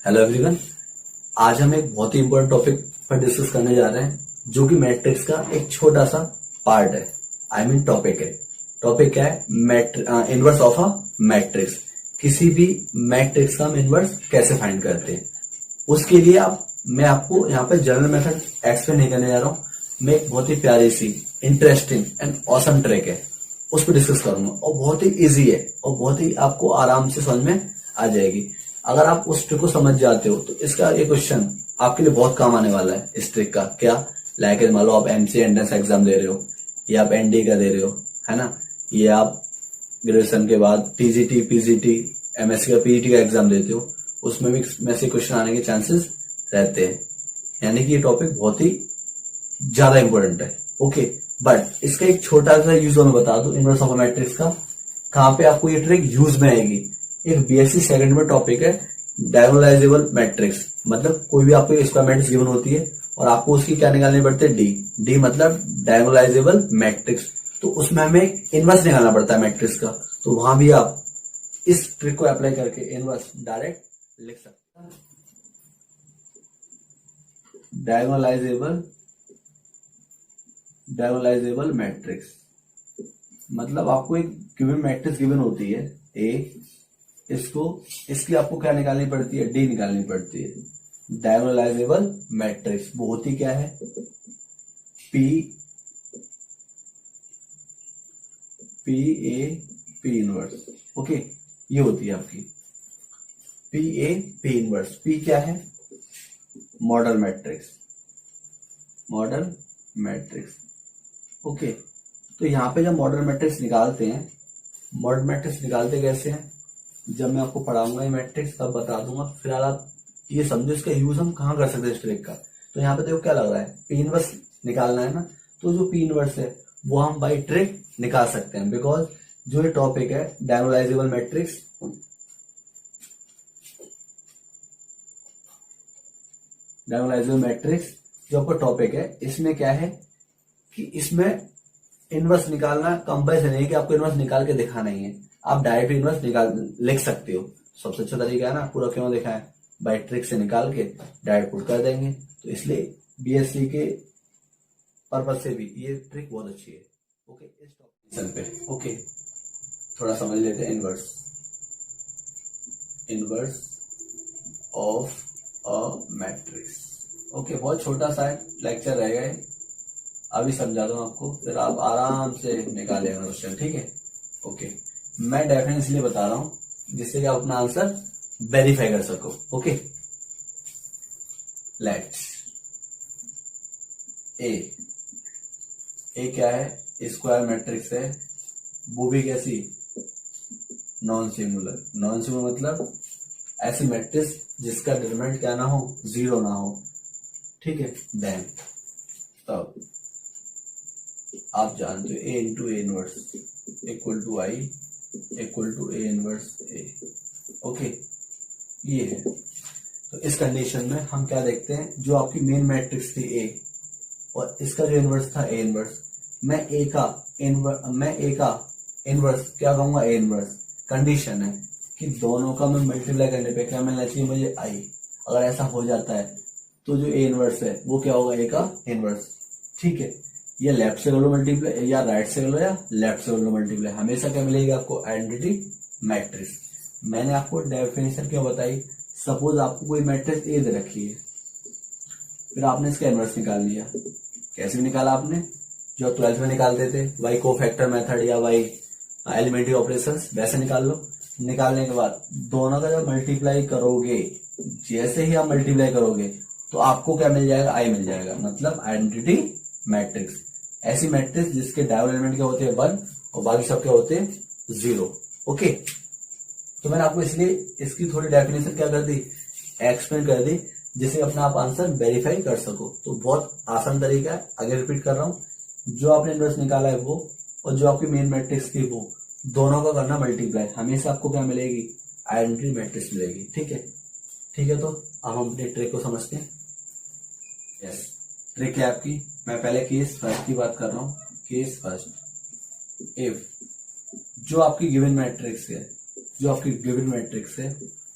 Hello everyone. आज हम एक बहुत ही इंपॉर्टेंट टॉपिक पर डिस्कस करने जा रहे हैं जो कि मैट्रिक्स का एक छोटा सा पार्ट है। आई मीन टॉपिक है। टॉपिक क्या है? Inverse of a matrix. किसी भी मैट्रिक्स का हम इनवर्स कैसे फाइंड करते हैं, उसके लिए मैं आपको यहाँ पे जनरल मेथड एक्सप्लेन नहीं करने जा रहा हूँ। मैं एक बहुत ही प्यारी सी इंटरेस्टिंग एंड ऑसम ट्रिक है उस पर डिस्कस करूंगा और बहुत ही इजी है और बहुत ही आपको आराम से समझ में आ जाएगी। अगर आप उस ट्रिक को समझ जाते हो तो इसका ये क्वेश्चन आपके लिए बहुत काम आने वाला है। इस ट्रिक का क्या, लाइक मान लो आप एमसी एंट्रेंस एग्जाम दे रहे हो या आप एनडी का दे रहे हो, है ना, ये आप ग्रेजुएशन के बाद टीजीटी पीजीटी एमएससी का पीजीटी का एग्जाम देते हो, उसमें भी में से क्वेश्चन आने के चांसेस रहते हैं। यानी कि ये टॉपिक बहुत ही ज्यादा इंपॉर्टेंट है। ओके, बट इसका एक छोटा सा यूज मैं बता दूं इनवर्स ऑफ मैट्रिक्स का, कहां पे आपको ये ट्रिक यूज में आएगी। एक बीएससी सेकंड में टॉपिक है डायगोनलाइजेबल मैट्रिक्स। मतलब कोई भी आपको स्क्वायर मैट्रिक्स गिवन होती है और आपको उसकी क्या निकालनी पड़ती है, डी मतलब डायगोनलाइजेबल मैट्रिक्स। तो उसमें हमें इनवर्स निकालना पड़ता है मैट्रिक्स का। तो वहां भी आप इस ट्रिक को अप्लाई करके इनवर्स डायरेक्ट लिख सकते हैं। डायगोनलाइजेबल मैट्रिक्स मतलब आपको एक गिवन मैट्रिक्स गिवन होती है ए, इसकी आपको क्या निकालनी पड़ती है, डी निकालनी पड़ती है। डायगोनलाइजेबल मैट्रिक्स वो होती क्या है, पी इनवर्स। ओके, ये होती है आपकी पी इनवर्स। पी क्या है, मॉडल मैट्रिक्स। ओके, तो यहां पे जब मॉडल मैट्रिक्स निकालते हैं, मॉडल मैट्रिक्स निकालते कैसे हैं, जब मैं आपको पढ़ाऊंगा ये मैट्रिक्स तब बता दूंगा। फिलहाल आप ये समझो इसका यूज हम कहां कर सकते हैं इस ट्रिक का। तो यहाँ पे देखो क्या लग रहा है, पी इनवर्स निकालना है ना, तो जो पी इनवर्स है वो हम बाई ट्रिक निकाल सकते हैं। बिकॉज जो ये टॉपिक है डायगोनलाइजेबल मैट्रिक्स, जो आपका टॉपिक है इसमें क्या है कि इसमें इनवर्स निकालना कंपल्सरी नहीं है कि आपको इनवर्स निकाल के दिखाना ही है। आप डायरेक्ट इनवर्स लिख सकते हो। सबसे अच्छा तरीका है ना, पूरा क्यों देखा है, बाई ट्रिक से निकाल के डायरेक्ट पुट कर देंगे। तो इसलिए बीएससी के पर्पज से भी ये ट्रिक बहुत अच्छी है। ओके, इस टॉपिक पे ओके थोड़ा समझ लेते हैं inverse of a matrix. Okay, बहुत छोटा सा लेक्चर रहेगा ये, अभी समझा दूं आपको, फिर आप आराम से निकालेगा क्वेश्चन। ठीक है, ओके, मैं डेफिनेटली इसलिए बता रहा हूं जिससे कि आप अपना आंसर वेरीफाई कर सको। ओके, लेट्स ए क्या है, स्क्वायर मैट्रिक्स है, वो भी कैसी, नॉन सिंगुलर मतलब ऐसी मैट्रिक्स जिसका डिटरमिनेंट क्या ना हो, जीरो ना हो। ठीक है, देन तब आप जानते हो A into A inverse equal to I equal to A inverse A. Okay, ये है। तो इस कंडीशन में हम क्या देखते हैं, जो आपकी मेन मैट्रिक्स थी ए और इसका जो इनवर्स था ए इनवर्स, मैं ए का इनवर्स क्या कहूंगा, ए इनवर्स। कंडीशन है कि दोनों का मैं मल्टीप्लाई करने पे क्या मिलना चाहिए मुझे, आई। अगर ऐसा हो जाता है तो जो ए इनवर्स है वो क्या होगा, ए का इनवर्स। ठीक है, या लेफ्ट से कर लो मल्टीप्लाई या राइट से कर लो या लेफ्ट से कर लो मल्टीप्लाई, हमेशा क्या मिलेगी आपको, आइडेंटिटी मैट्रिक्स। मैंने आपको डेफिनेशन क्यों बताई, सपोज आपको कोई मैट्रिक्स ए दे रखी है, फिर आपने इसका इनवर्स निकाल लिया। कैसे निकाला आपने, जो 12th में निकालते थे वाई को फैक्टर मेथड या वाई एलिमेंट्री ऑपरेशंस, वैसे निकाल लो। निकालने के बाद दोनों का जब मल्टीप्लाई करोगे, जैसे ही आप मल्टीप्लाई करोगे तो आपको क्या मिल जाएगा, आई मिल जाएगा, मतलब आइडेंटिटी मैट्रिक्स। ऐसी मैट्रिक्स जिसके डायगोनल एलिमेंट क्या होते हैं 1 और बाकी सब क्या होते हैं 0। ओके, तो मैंने आपको इसलिए इसकी थोड़ी डेफिनेशन क्या कर दी, एक्सप्लेन कर दी, जिससे अपना आप आंसर वेरीफाई कर सको। तो बहुत आसान तरीका है, आगे रिपीट कर रहा हूं, जो आपने इनवर्स निकाला है वो और जो आपकी मेन मैट्रिक्स थी वो, दोनों का करना मल्टीप्लाई, हमेशा आपको क्या मिलेगी, आइडेंटिटी मैट्रिक्स मिलेगी। ठीक है, तो अब हम अपने ट्रिक को समझते हैं। यस, ट्रिक है आपकी, मैं पहले केस फर्स्ट की बात कर रहा हूं। केस फर्स्ट, इफ जो आपकी गिवन मैट्रिक्स है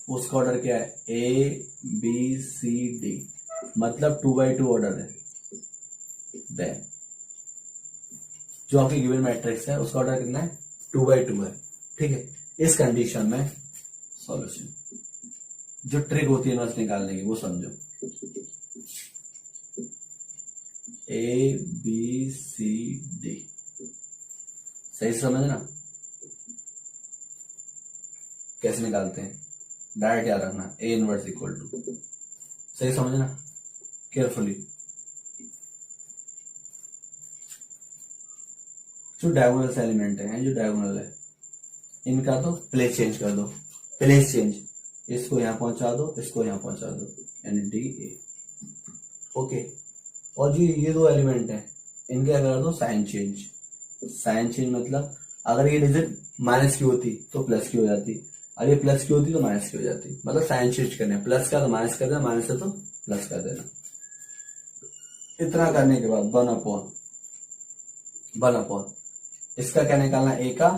उसका ऑर्डर क्या है, ए बी सी डी, मतलब 2x2 ऑर्डर है। देन जो आपकी गिवन मैट्रिक्स है उसका ऑर्डर कितना है, 2x2 है। ठीक है, इस कंडीशन में सॉल्यूशन, जो ट्रिक होती है इनवर्स निकालने की वो समझो। ए बी सी डी, सही से समझना कैसे निकालते हैं। डायरेक्ट याद रखना, ए इनवर्स इक्वल टू, सही समझना केयरफुली। जो डायगोनल एलिमेंट है, जो डायगोनल है, इनका तो प्लेस चेंज कर दो, प्लेस चेंज, इसको यहां पहुंचा दो, इसको यहां पहुंचा दो, यानी डी ए। ओके, और जो ये दो एलिमेंट है इनके कर दो साइन चेंज। साइन चेंज मतलब अगर ये डिजिट माइनस की होती तो प्लस की हो जाती, अगर ये प्लस की होती तो माइनस की हो जाती, मतलब साइन चेंज करना, प्लस का तो माइनस कर देना, माइनस है तो प्लस कर देना। इतना करने के बाद 1/1 इसका क्या निकालना है, ए का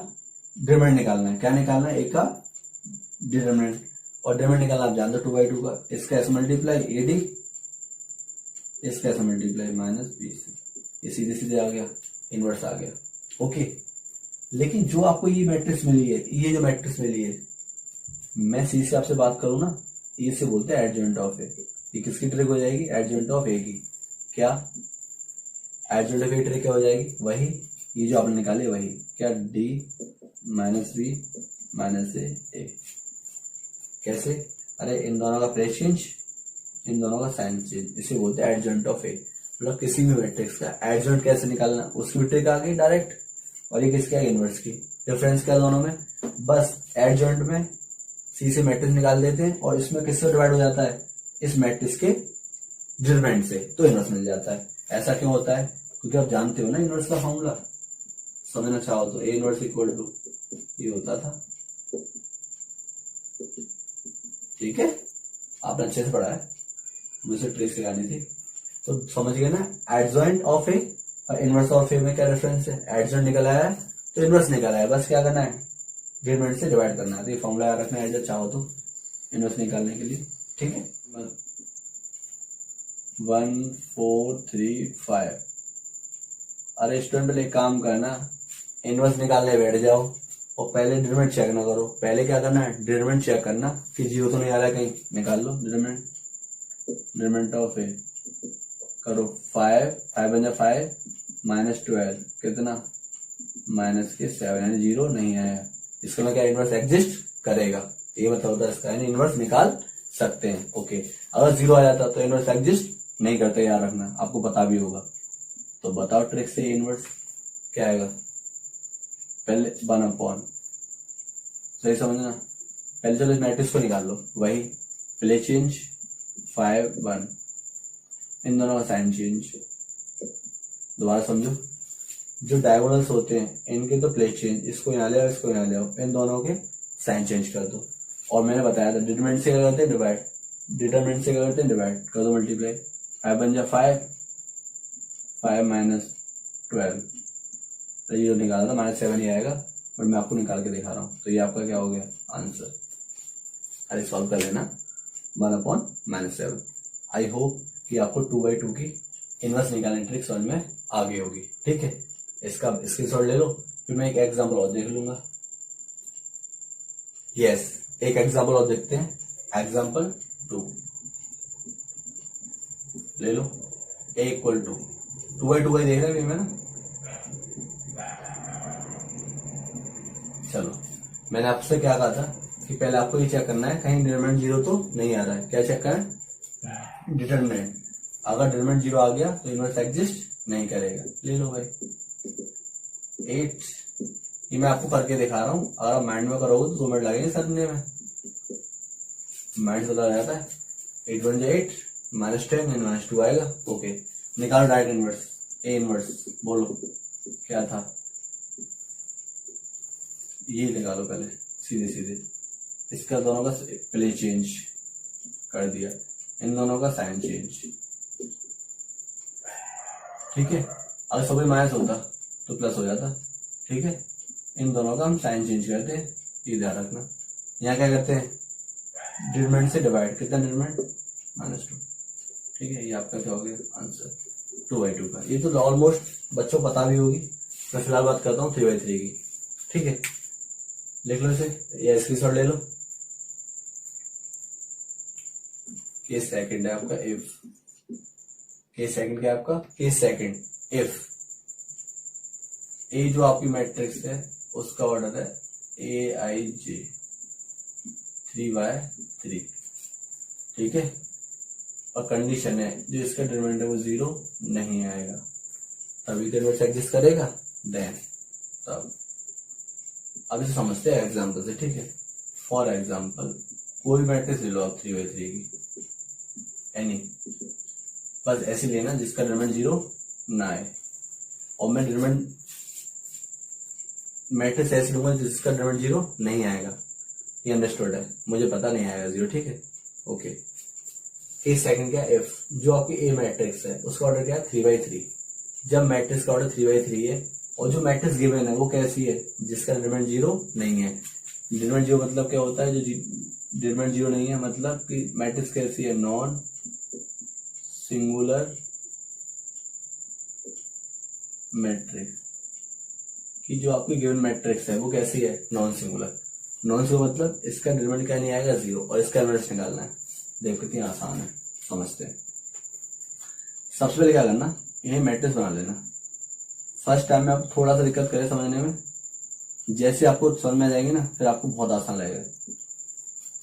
डिटरमिनेंट निकालना है। क्या निकालना है, ए का डिटरमिनेंट, और डिटरमिनेंट निकालना आप जानते हो 2/2 का। इसका ऐसे मल्टीप्लाई ए डी, इसका ऐसे मल्टीप्लाई माइनस बी सी, ये सीधे सीधे आ गया, इनवर्स आ गया। ओके, लेकिन जो आपको ये मैट्रिक्स मिली है, ये जो मैट्रिक्स मिली है, मैं सी से आपसे बात करूं ना, ये से बोलते हैं एडजॉइंट ऑफ ए। ये किसकी ट्रिक हो जाएगी, एडजॉइंट ऑफ ए की। क्या एडजॉइंट ऑफ ए ट्रिक क्या हो जाएगी, वही ये जो आपने निकाले वही, क्या डी माइनस बी माइनस ए। कैसे, अरे इन दोनों का प्लेस चेंज, इन दोनों का साइन चेंज, इसे बोलते हैं एडजॉइंट ऑफ ए। मतलब किसी भी मैट्रिक्स का एडजॉइंट कैसे निकालना, उसकी भी ट्रिक आ गई डायरेक्ट, और ये किसकी है, इनवर्स की। डिफरेंस क्या दोनों में, बस एडजॉइंट में सी से मैट्रिक्स निकाल देते हैं, और इसमें किससे डिवाइड हो जाता है, इस मैट्रिक्स के डिटरमिनेंट से, तो इनवर्स मिल जाता है। ऐसा क्यों होता है, क्योंकि आप जानते हो ना इनवर्स का फॉर्मूला, समझना चाहो तो ए इनवर्स इक्वल टू ये होता था। ठीक है, आपने अच्छे से पढ़ा है, मुझे ट्रिक सिखानी थी तो समझ गए ना। एडजॉइंट ऑफ ए और इनवर्स ऑफ ए में क्या डिफरेंस है, एडजॉइंट निकल आया है तो इनवर्स निकल आया है, बस क्या करना है, डिटरमिनेंट से डिवाइड करना है। तो ये फॉर्मूला याद रखना है चाहो तो इनवर्स निकालने के लिए। ठीक है, 1 4 3 5। अरे स्टूडेंट पहले एक काम करना, इनवर्स निकालने बैठ जाओ और पहले डिटरमिनेंट चेक ना करो। पहले क्या करना है, डिटरमिनेंट चेक करना कि जीरो तो नहीं आ रहा है कहीं, निकाल लो डिटरमिनेंट। डिटरमिनेंट ऑफ ए करो 5, 5 बन जा 5 माइनस 12 कितना, माइनस के 7, यानी जीरो नहीं आया। इसका मतलब क्या, इनवर्स एग्जिस्ट करेगा, ये मतलब होता है इसका, यानी इनवर्स निकाल सकते हैं। ओके, अगर जीरो आ जाता तो इनवर्स एग्जिस्ट नहीं करते, याद रखना, आपको पता भी होगा। तो बताओ ट्रिक से इनवर्स क्या आएगा, पहले 1/, सही समझना। पहले चलो इस मैट्रिक्स को निकाल लो, वही प्लेस चेंज 5 1, इन दोनों का साइन चेंज। दोबारा समझो, जो डायगोनल्स होते हैं इनके तो प्लेस चेंज, इसको यहाँ ले आओ, इसको यहाँ ले आओ, इन दोनों के साइन चेंज कर दो। और मैंने बताया था डिटरमिनेंट से क्या करते हैं, डिवाइड, डिटरमिनेंट से क्या करते हैं, डिवाइड कर दो, मल्टीप्लाई 5 बन जा 5, 5 माइनस 12, तो ये निकाला था -7 ही आएगा, बट मैं आपको निकाल के दिखा रहा हूँ। तो ये आपका क्या हो गया आंसर। अरे सॉल्व कर लेना 1/-7। आई होप कि आपको 2/2 की इनवर्स निकालने ट्रिक समझ में आ गई होगी। ठीक है, इसका स्क्रीनशॉट ले लो, फिर मैं एक एग्जाम्पल और देख लूंगा। यस, एक एग्जाम्पल और देखते हैं, एग्जाम्पल 2 ले लो। a इक्वल टू 2/2 का देख रहे हैं ना। चलो, मैंने आपसे क्या कहा था कि पहले आपको ये चेक करना है कहीं डिटरमिनेंट जीरो तो नहीं आ रहा है। क्या चेक करें, डिटरमिनेंट। अगर डिटरमिनेंट जीरो आ गया तो इनवर्स एग्जिस्ट नहीं करेगा। ले लो भाई 8, ये मैं आपको करके दिखा रहा हूँ, अगर आप माइंड में करोगे तो 2 मिनट लगेंगे समझने में, माइंड से बता जाता है। 8 बन जाए 8 -10 -2 आएगा। ओके, निकालो डायरेक्ट इनवर्स, ए इनवर्स बोलो क्या था, ये निकालो पहले सीधे सीधे। इसका दोनों का प्लेस चेंज कर दिया, इन दोनों का साइन चेंज। ठीक है, अगर सभी माइनस होता तो प्लस हो जाता। ठीक है, इन दोनों का हम साइन चेंज करते हैं, ये ध्यान रखना। यहाँ क्या करते हैं, डिटरमिनेंट से डिवाइड, कितना डिटरमिनेंट -2, ठीक है। ये आपका क्या हो गया आंसर 2/2 का। ये तो ऑलमोस्ट बच्चों को पता भी होगी। मैं फिलहाल बात करता हूँ 3/3 की, ठीक है। लिख लो इसे या स्क्रीनशॉट ले लो। केस सेकंड है आपका इफ, केस सेकंड क्या है आपका, केस सेकंड इफ ए जो आपकी मैट्रिक्स है उसका ऑर्डर है AIJ 3/3, ठीक है। और कंडीशन है जो इसका डिटरमिनेंट है वो 0 नहीं आएगा, तभी डिटरमिनेंट एग्जिस्ट करेगा देन तब। अब इसे समझते हैं एग्जाम्पल से, ठीक है। फॉर एग्जाम्पल कोई मैट्रिक्स ले लो आप 3/3 की, एनी, बस ऐसे लेना जिसका डिटरमिनेंट 0 ना आए। और मैं डिटरमिनेंट मैट्रिक्स ऐसे लूंगा जिसका डिटरमिनेंट 0 नहीं आएगा। ये अंडरस्टूड है, मुझे पता नहीं आएगा 0, ठीक है, ओके। केस सेकंड क्या, इफ जो आपकी ए मैट्रिक्स है उसका ऑर्डर क्या है 3/3। जब मैट्रिक्स का ऑर्डर 3/3 है और जो मैट्रिक्स गिवन है वो कैसी है, जिसका डिटरमिनेंट 0 नहीं है। डिटरमिनेंट 0 मतलब क्या होता है, जो डिटरमिनेंट 0 नहीं है मतलब कि मैट्रिक्स कैसी है, नॉन सिंगुलर मैट्रिक्स, कि जो आपकी गिवन मैट्रिक्स है वो कैसी है, नॉन सिंगुलर। नॉन सिंगुलर मतलब इसका डिटरमिनेंट क्या नहीं आएगा 0, और इसका डिटरमिनेंट निकालना है। देखो कितनी आसान है, समझते हैं। सबसे पहले क्या करना, इन्हें मैट्रिक्स बना लेना। फर्स्ट टाइम में आपको थोड़ा सा दिक्कत करे समझने में, जैसे आपको समझ में आ जाएगी ना फिर आपको बहुत आसान लगेगा।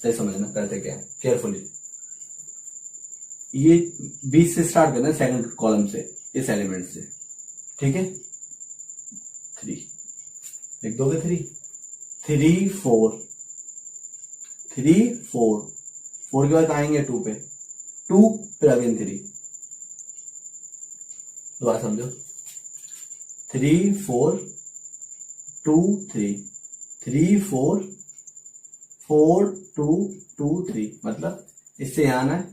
सही समझना करते क्या है, केयरफुली। ये 20 से स्टार्ट करना है, सेकंड कॉलम से, इस एलिमेंट से, ठीक है। 3 लिख दोगे, 3 4 3 4 4 के बाद आएंगे 2 पे, 2 फिर अगेन 3, दोबारा समझो, 3 4 2 3 3 4 4 2 2 3, मतलब इससे यहां आना है,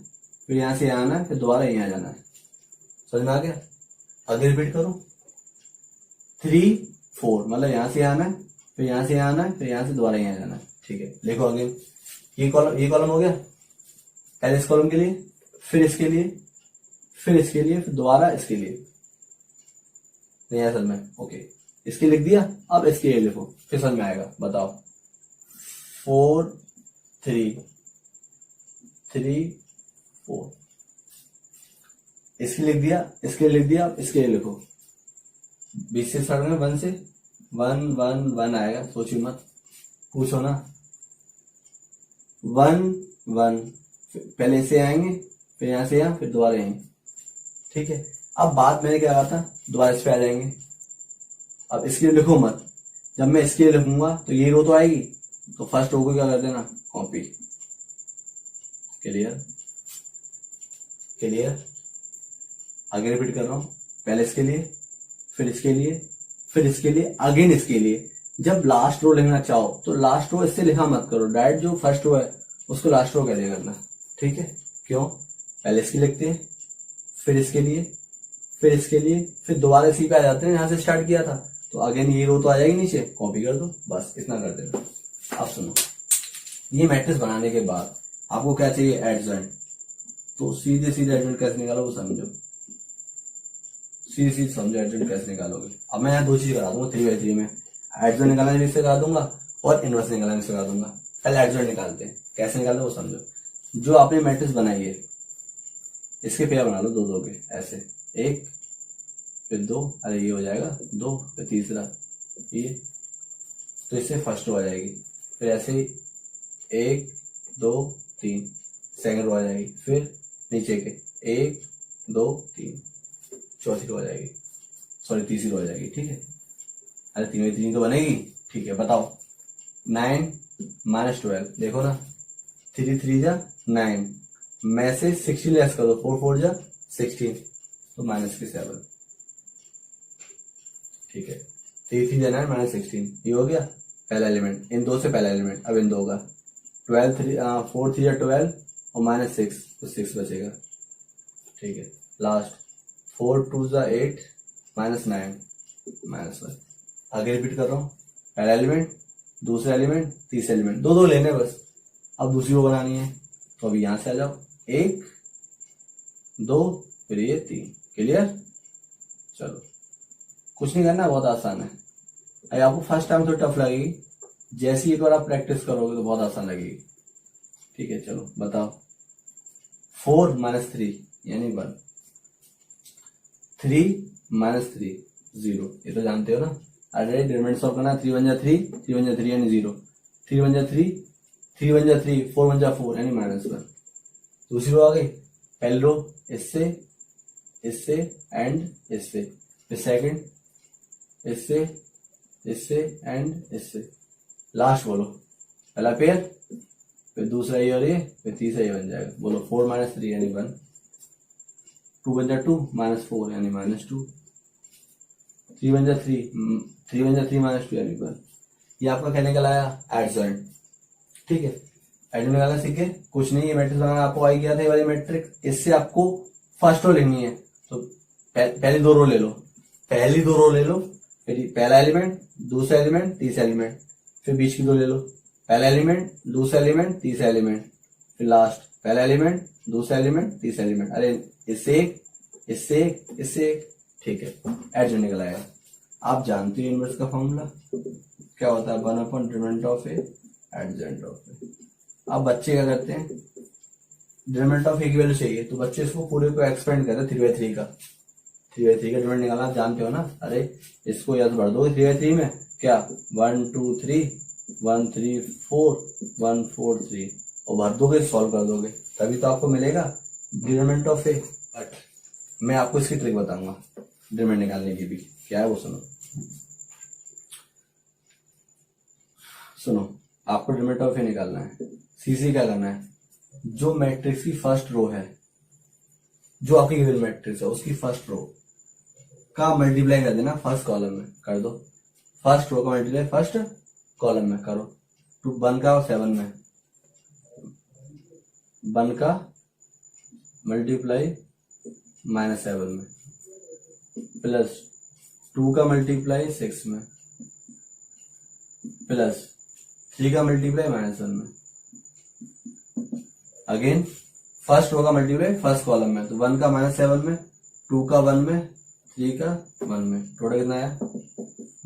फिर यहां से यहां आना है, फिर दोबारा यहां जाना है। समझ में आ गया? आगे रिपीट करो, 3 4 मतलब यहां से आना है, फिर यहां से यहां आना है, फिर यहां से दोबारा यहां जाना है, ठीक है। लिखो आगे, ये कॉलम हो गया, पहले इस कॉलम के लिए, फिर इसके लिए, फिर इसके लिए, फिर दोबारा इसके लिए, नहीं असल में, ओके। इसके लिख दिया, अब इसके लिए लिखो, फिर समझ में आएगा। बताओ, 4 3 3 4, इसके लिख दिया, इसके लिख दिया, अब इसके लिए लिखो। 20 से स्टार्ट में 1 से 1 1 1 आएगा, सोचो मत, पूछो ना। 1 1 पहले इसे आएंगे, फिर यहां से यहां, फिर दोबारा यहीं, ठीक है। अब बात मैंने क्या कहा था, दोबारा इस पे आ जाएंगे। अब इसके लिए लिखो मत, जब मैं इसके लिए लिखूंगा तो ये रो तो आएगी, तो फर्स्ट रो को क्या कर देना, कॉपी। क्लियर? क्लियर? आगे रिपीट कर रहा हूं, पहले इसके लिए, फिर इसके लिए, फिर इसके लिए, अगेन इसके लिए। जब लास्ट रो लिखना चाहो तो लास्ट रो इससे लिखा मत करो, डायरेक्ट जो फर्स्ट रो है उसको लास्ट रो कह दिया करना, ठीक है। क्यों? पहले इसके लिखते हैं, फिर इसके लिए, फिर इसके लिए, फिर दोबारा इसी पे आ जाते हैं, यहां से स्टार्ट किया था, तो अगेन ये रो तो आ जाएगी नीचे, कॉपी कर दो, बस इतना कर देना। अब सुनो, ये मैट्रिक्स बनाने के बाद आपको क्या चाहिए, एडजॉइंट। तो सीधे सीधे एडजॉइंट कैसे निकालो वो समझो, सीधे सीधे समझो एडजॉइंट कैसे निकालोगे। अब मैं यहाँ दो चीज करा दूंगा 3/3 में, एडजॉइंट निकालना भी सिखा दूंगा और इनवर्स निकालना भी सिखा दूंगा। पहले एडजॉइंट निकालते हैं, कैसे निकालते हैं वो समझो। जो आपने मैट्रिक्स बनाई है इसके पेयर बना लो, दो दो के, ऐसे, एक फिर दो, अरे ये हो जाएगा 2, फिर तीसरा ये, तो इससे फर्स्ट रो आ जाएगी, फिर ऐसे ही 1 2 3 सेकंड रो आ जाएगी, फिर नीचे के 1 2 3 चौथी रो आ जाएगी, सॉरी तीसरी रो आ जाएगी, ठीक है। अरे 3/3 तो बनेगी, ठीक है। बताओ, 9 -12, देखो ना, 3 3 जा 9, में से 16 लेस करो, 4 4 जा 16, तो -7, ठीक है। 3 3 जा 9 -16, ये हो गया पहला एलिमेंट, इन दो से पहला एलिमेंट। अब इन दो का 4 3 जा 12 और -6, तो 6 बचेगा, ठीक है। लास्ट 4 2 जा 8 -9 -1। आगे रिपीट कर रहा हूं, पहला एलिमेंट, दूसरा एलिमेंट, तीसरा एलिमेंट, दो दो लेने बस, अब दूसरी रो बनानी है, तो अभी यहां से आ जाओ, 1 2 फिर ये 3। क्लियर? चलो कुछ नहीं करना, बहुत आसान है। अरे आपको फर्स्ट टाइम तो टफ लगेगी, जैसे ही एक बार आप प्रैक्टिस करोगे तो बहुत आसान लगेगी। ठीक है, चलो बताओ। 4 - 3 यानी 1, 3 - 3 0, ये तो जानते हो ना। अरे डिटरमिनेंट सॉल्व करना, 3 1 जा 3, 3 1 जा 3 यानी 0, 3 1 जा 3, 3 1 जा 3, 4 1 जा 4 यानी -1। दूसरी रो आ गई, पहली रो इससे इससे एंड इससे, फिर सेकंड इससे एंड इससे, लास्ट बोलो पहला पेयर, फिर दूसरा ये और ये, फिर तीसरा ये बन जाएगा। बोलो 4 - 3 यानी 1, 2 1 जा 2 -4 यानी -2, 3 1 जा 3, 3 1 जा 3 -2 यानी 1। ये आपका कहने का लाया एडजॉइंट। ठीक है, एडजॉइंट निकालना सीखे, कुछ नहीं, ये मैट्रिक्स बनाना आपको आई गया था, ये वाली मैट्रिक्स। इससे आपको फर्स्ट रो लिखनी है, तो पहली दो रो ले लो, फिर पहला एलिमेंट, दूसरा एलिमेंट, तीसरा एलिमेंट, फिर बीच की दो ले लो, पहला एलिमेंट, दूसरा एलिमेंट, तीसरा एलिमेंट, फिर लास्ट पहला एलिमेंट, दूसरा एलिमेंट, तीसरा एलिमेंट। अरे इससे ठीक है, एडजॉइंट निकल आएगा। आप जानते हो इनवर्स का फॉर्मूला क्या होता है, 1 determinant of A adjoint of A. अब बच्चे क्या करते हैं, डिटरमिनेंट ऑफ ए की वैल्यू चाहिए, तो बच्चे इसको पूरे को एक्सपेंड करते हैं 3/3 का। 3/3 का डिटरमिनेंट निकालना आप जानते हो ना। अरे इसको याद भर दो 3/3 में, क्या 1 2 3 1 3 4 1 4 3, और भर दोगे, सॉल्व कर दोगे, तभी तो आपको मिलेगा डिटरमिनेंट ऑफ ए। बट मैं आपको इसकी ट्रिक बताऊंगा डिटरमिनेंट निकालने की भी, क्या है वो सुनो। आपको डिटरमिनेंट ऑफ ए निकालना है, सीसी क्या करना है, जो मैट्रिक्स की फर्स्ट रो है, जो आपकी गिवन मैट्रिक्स है उसकी फर्स्ट रो का मल्टीप्लाई कर देना फर्स्ट कॉलम में, कर दो। फर्स्ट रो का मल्टीप्लाई फर्स्ट कॉलम में करो, 1 का और 7 में, 1 का मल्टीप्लाई -7 में, प्लस 2 का मल्टीप्लाई 6 में, प्लस 3 का मल्टीप्लाई -1 में। अगेन फर्स्ट रो का मल्टीप्लाई फर्स्ट कॉलम में, तो 1 का -7 में, 2 का 1 में, 3 का 1 में, टोटल कितना आया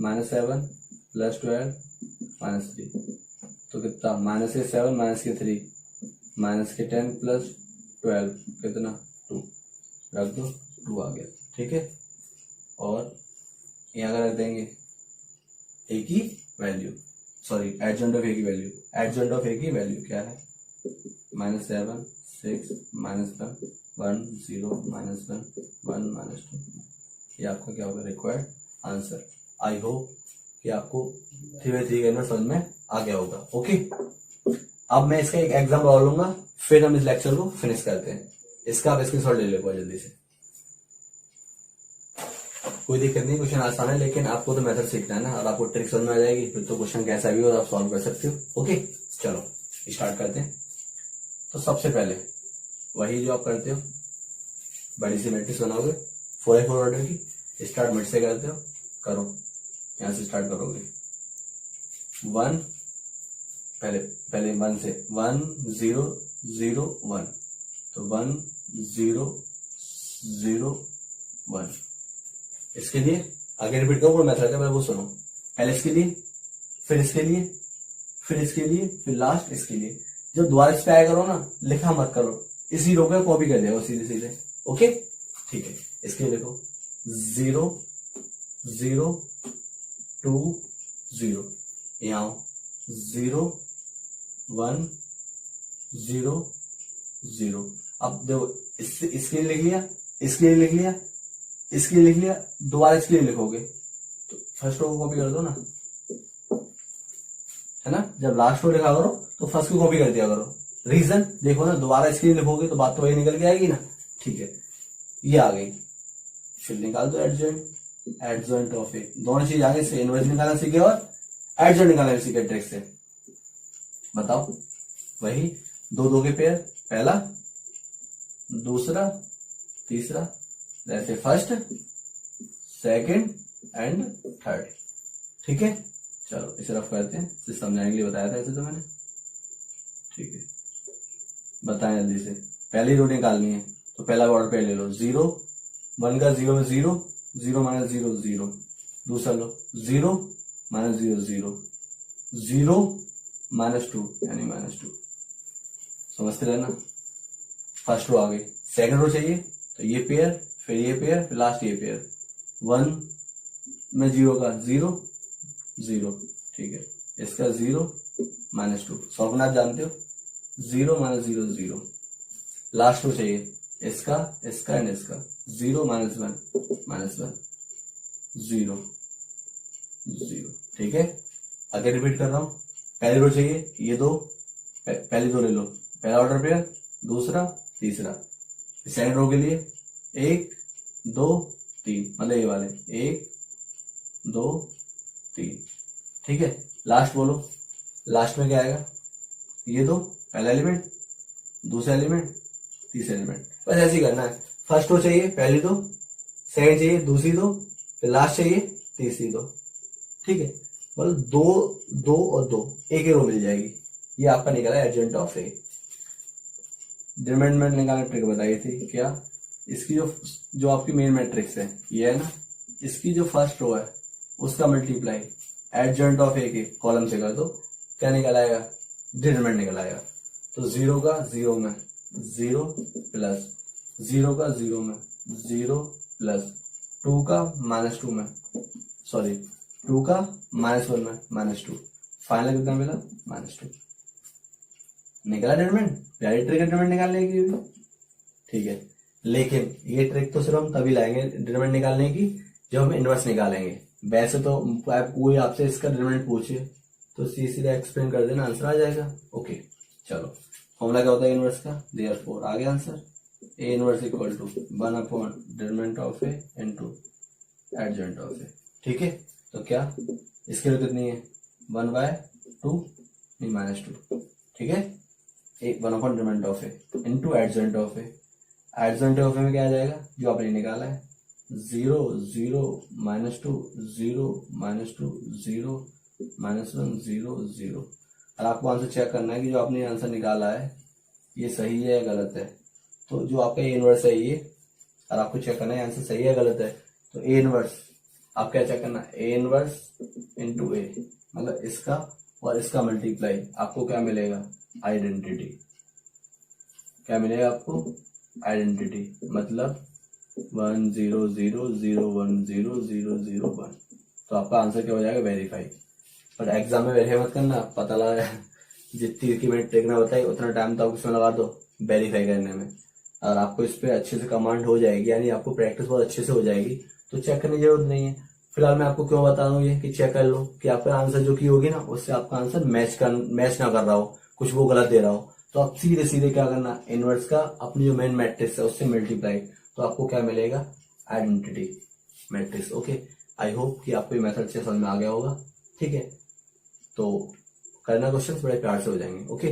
-7 + 12 -3, तो कितना -7 -3 -10 + 12 कितना 2, रख दो 2 आ गया। ठीक है, और यहाँ का रख देंगे ए की वैल्यू, सॉरी एडजॉइंट ऑफ ए की वैल्यू। एडजॉइंट ऑफ ए की वैल्यू क्या है, -7 6 -1 1 0 -1 1 -2। ये आपका क्या होगा रिक्वायर्ड आंसर। आई होप कि आपको 3/3 का इनवर्स समझ में आ गया होगा। ओके, अब मैं इसका एक एग्जाम्पल और लूंगा, फिर हम इस लेक्चर को फिनिश करते हैं। इसका आप स्क्रीनशॉट ले लो जल्दी से, कोई दिक्कत नहीं, क्वेश्चन आसान है, लेकिन आपको तो मेथड सीखना है ना, और आपको ट्रिक समझ में आ जाएगी, फिर तो क्वेश्चन कैसा भी हो आप सॉल्व कर सकते हो। ओके चलो स्टार्ट करते हैं। तो सबसे पहले वही जो आप करते हो, बड़ी सी मैट्रिक्स बनाओगे 4x4 ऑर्डर की, स्टार्ट मिड से करते हो, करो यहां से स्टार्ट करोगे 1, पहले 1 से 1 0 0 1, तो 1 0 0 1। इसके लिए आगे रिपीट करो, मेथड है वो सुनो, पहले इसके लिए, फिर इसके लिए, फिर इसके लिए, फिर लास्ट इसके लिए। जब दोबारा इस पे आया करो ना, लिखा मत करो, इसी रो पे कॉपी कर देगा सीधे सीधे। ओके ठीक है, इसके लिए देखो 0 0 2 0, यहाँ 0 1 0 0। अब देखो इसके लिए लिख लिया, इसके लिए लिख लिया, इसके लिए लिख लिया, दोबारा इसके लिए लिखोगे तो फर्स्ट रो को कॉपी कर दो ना, है ना। जब लास्ट रो लिखा करो तो फर्स्ट को कॉपी कर दिया करो। रीजन देखो ना, दोबारा इसके लिए लिखोगे तो बात तो वही निकल के आएगी ना। ठीक है, ये आ गई, फिर निकाल दो एडजॉइंट ऑफ ए। दोनों चीज आगे से इनवर्स निकालना सीखे और एडजॉइंट निकालना सीखे ट्रिक से। बताओ, वही 2 2 के पेयर, पहला दूसरा तीसरा, जैसे फर्स्ट सेकंड एंड थर्ड। ठीक है, चलो इसे रफ करते हैं, इसे समझाने के लिए बताया था ऐसे तो मैंने। ठीक है, बताएं जल्दी से। पहली रो निकालनी है तो पहला ऑर्डर पे ले लो, 0 1 का 0 में 0, 0 माइनस 0 0। दूसरा लो 0 माइनस 0 0, 0 माइनस 2 यानी -2। समझते रहना। फर्स्ट रो आ गई। सेकंड रो चाहिए तो ये पेयर, फिर ये पेयर, फिर लास्ट ये पेयर। 1 में 0 का 0 0, ठीक है, इसका 0 -2। सॉल्व करना आप जानते हो, 0 माइनस 0 0। लास्ट रो चाहिए इसका, इसका एंड इसका, 0 -1 -1 0 0, ठीक है। आगे रिपीट कर रहा हूं। पहली रो चाहिए ये दो, पहली दो ले लो, पहला ऑर्डर पेयर, दूसरा, तीसरा। सेकंड रो के लिए 1 2 3, मतलब ये वाले 1 2 3, ठीक है। लास्ट बोलो, लास्ट में क्या आएगा, ये दो, पहला एलिमेंट, दूसरा एलिमेंट, तीसरा एलिमेंट। बस ऐसे ही करना है। फर्स्ट रो चाहिए पहली दो, सेकंड चाहिए दूसरी दो, फिर लास्ट चाहिए तीसरी दो, ठीक है। मतलब 2 2 और 2, एक ही रो मिल जाएगी। ये आपका निकला एडजेंट ऑफ ए। डिटरमिनेंट निकालने ट्रिक बताई थी क्या, इसकी जो आपकी मेन मैट्रिक्स है ये है ना, इसकी जो फर्स्ट रो है उसका मल्टीप्लाई एडजेंट ऑफ ए के कॉलम से कर दो, क्या निकल आएगा, डिटरमिनेंट निकल आएगा। तो 0 का 0 में 0 प्लस 0 का 0 में 0 प्लस 2 का -2 में, सॉरी 2 का -1 में -2, फाइनल कितना मिला, -2। निकला डिटरमिनेंट। प्यारी ट्रिक है डिटरमिनेंट निकालने की भी, ठीक है। लेकिन ये ट्रिक तो सिर्फ हम तभी लाएंगे डिटरमिनेंट निकालने की जब हम इनवर्स निकालेंगे। वैसे तो कोई आपसे इसका डिटरमिनेंट पूछे तो सीधा एक्सप्लेन कर देना, आंसर आ जाएगा। ओके चलो, फॉर्मूला क्या होता है इनवर्स का, देयरफॉर आ गया answer, A inverse equal to 1 upon determinant of A into adjoint of A, ठीक है। तो क्या इसके लिए कितनी है, 1/2 नहीं -2, ठीक है। 1 upon determinant of A into adjoint of A. Adjoint of A में क्या आ जाएगा, जो आपने निकाला है, 0 0 -2 0 -2 0 -1 0 0। और आपको आंसर चेक करना है कि जो आपने आंसर निकाला है ये सही है या गलत है। तो जो आपका ए इनवर्स है ये, और आपको चेक करना है आंसर सही है गलत है। तो ए इनवर्स आप क्या चेक करना है, ए इनवर्स इनटू ए, मतलब इसका और इसका मल्टीप्लाई, आपको क्या मिलेगा, आइडेंटिटी। क्या मिलेगा आपको, आइडेंटिटी, मतलब 1 0 0 0 1 0 0 0 1। तो आपका आंसर क्या हो जाएगा, वेरीफाई। पर एग्जाम में वेरीफाई मत करना, पता लगा जितनी की मैंने ट्रिक ना बताई उतना टाइम तो आप इसमें लगा दो वेरीफाई करने में, और आपको इस पे अच्छे से कमांड हो जाएगी, यानी आपको प्रैक्टिस बहुत अच्छे से हो जाएगी, तो चेक करने की जरूरत नहीं है। फिलहाल मैं आपको क्यों बता रहा हूँ ये कि चेक कर लो कि आपका आंसर जो की होगी ना उससे आपका आंसर मैच ना कर रहा हो, कुछ वो गलत दे रहा हो, तो आप सीधे सीधे क्या करना, इनवर्स का अपनी जो मेन मैट्रिक्स है उससे मल्टीप्लाई, तो आपको क्या मिलेगा, identity matrix. Okay, I hope कि आपको ये मेथड से समझ में आ गया होगा, ठीक है। तो करना क्वेश्चन बड़े प्यार से हो जाएंगे। ओके।